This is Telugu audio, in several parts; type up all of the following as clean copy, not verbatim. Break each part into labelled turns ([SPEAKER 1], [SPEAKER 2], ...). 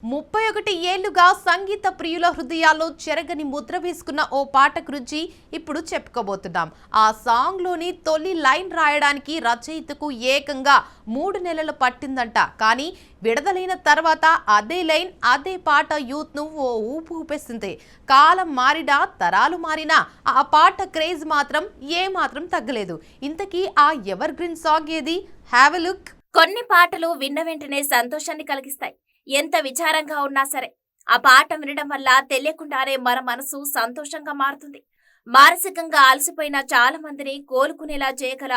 [SPEAKER 1] 31 ఏళ్లుగా సంగీత ప్రియుల హృదయాల్లో చెరగని ముద్ర వేసుకున్న ఓ పాట గురించి ఇప్పుడు చెప్పుకోబోతున్నాం. ఆ సాంగ్ లోని తొలి లైన్ రాయడానికి రచయితకు ఏకంగా 3 నెలలు పట్టిందంట. కానీ విడుదలైన తర్వాత అదే లైన్ అదే పాట యూత్ ను ఓ ఊపు ఊపేసింది. కాలం మారినా తరాలు మారినా ఆ పాట క్రేజ్ మాత్రం ఏమాత్రం తగ్గలేదు. ఇంతకీ ఆ ఎవర్ గ్రీన్ సాంగ్ ఏది? Have a look.
[SPEAKER 2] కొన్ని పాటలు విన్న వెంటనే సంతోషాన్ని కలిగిస్తాయి. ఎంత విచారంగా ఉన్నా సరే ఆ పాట వినడం వల్ల తెలియకుండానే మన మనసు సంతోషంగా మారుతుంది. మానసికంగా అలసిపోయిన చాలా మందిని కోలుకునేలా చేయగల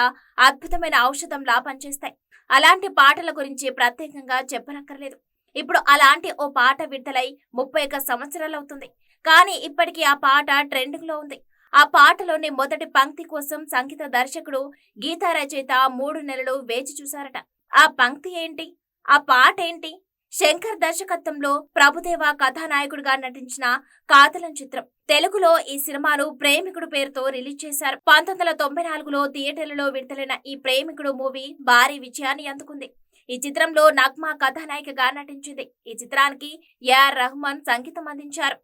[SPEAKER 2] అద్భుతమైన ఔషధంలా పనిచేస్తాయి. అలాంటి పాటల గురించి ప్రత్యేకంగా చెప్పనక్కర్లేదు. ఇప్పుడు అలాంటి ఓ పాట విడుదలై 31 సంవత్సరాలవుతుంది. కానీ ఇప్పటికీ ఆ పాట ట్రెండింగ్ లో ఉంది. ఆ పాటలోని మొదటి పంక్తి కోసం సంగీత దర్శకుడు, గీత రచయిత 3 నెలలు వేచి చూశారట. ఆ పంక్తి ఏంటి? ఆ పాట ఏంటి? శంకర్ దర్శకత్వంలో ప్రభుదేవ కథానాయకుడిగా నటించిన కాతలం చిత్రం. తెలుగులో ఈ సినిమాను ప్రేమికుడు పేరుతో రిలీజ్ చేశారు. 1994లో థియేటర్లలో విడుదలైన ఈ ప్రేమికుడు మూవీ భారీ విజయాన్ని అందుకుంది. ఈ చిత్రంలో నగ్మా కథానాయికగా నటించింది. ఈ చిత్రానికి ఏఆర్ రెహమాన్ సంగీతం అందించారు.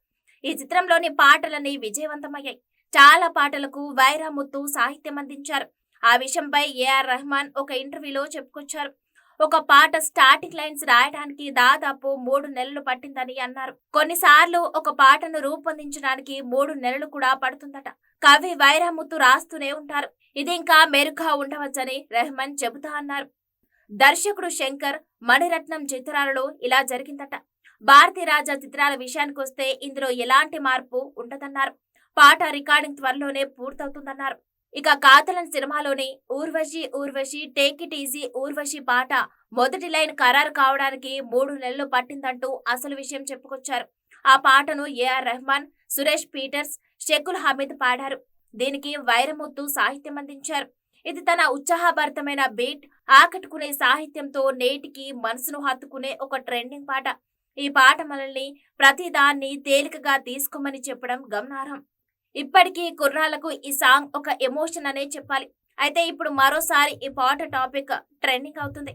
[SPEAKER 2] ఈ చిత్రంలోని పాటలన్నీ విజయవంతమయ్యాయి. చాలా పాటలకు వైరాముత్తు సాహిత్యం అందించారు. ఆ విషయంపై ఏఆర్ రెహమాన్ ఒక ఇంటర్వ్యూలో చెప్పుకొచ్చారు. ఒక పాట స్టార్టింగ్ లైన్స్ రాయడానికి దాదాపు 3 నెలలు పట్టిందని అన్నారు. కొన్నిసార్లు ఒక పాటను రూపొందించడానికి 3 నెలలు కూడా పడుతుందట. కవి వైరాముత్తు రాస్తూనే ఉంటారు. ఇది ఇంకా మెరుగ్గా ఉండవచ్చని రెహమాన్ చెబుతా అన్నారు. దర్శకుడు శంకర్, మణిరత్నం చిత్రాలలో ఇలా జరిగిందట. భారతీ రాజా చిత్రాల విషయానికొస్తే ఇందులో ఎలాంటి మార్పు ఉండదన్నారు. పాట రికార్డింగ్ త్వరలోనే పూర్తవుతుందన్నారు. ఇక కాతలం సినిమాలోని Urvashi Urvashi take it easy Urvashi పాట మొదటి లైన్ ఖరారు కావడానికి 3 నెలలు పట్టిందంటూ అసలు విషయం చెప్పుకొచ్చారు. ఆ పాటను ఏఆర్ రెహమాన్, సురేష్ పీటర్స్, షెకుల్ హమీద్ పాడారు. దీనికి వైరముత్తు సాహిత్యం అందించారు. ఇది తన ఉత్సాహభరితమైన బీట్, ఆకట్టుకునే సాహిత్యంతో నేటికి మనసును హత్తుకునే ఒక ట్రెండింగ్ పాట. ఈ పాట మనల్ని ప్రతిదాన్ని తేలికగా తీసుకోమని చెప్పడం గమనార్హం. ఇప్పటికీ కుర్రాళ్లకు ఈ సాంగ్ ఒక ఎమోషన్ అనే చెప్పాలి. అయితే ఇప్పుడు మరోసారి ఈ పాట టాపిక్ ట్రెండింగ్ అవుతుంది.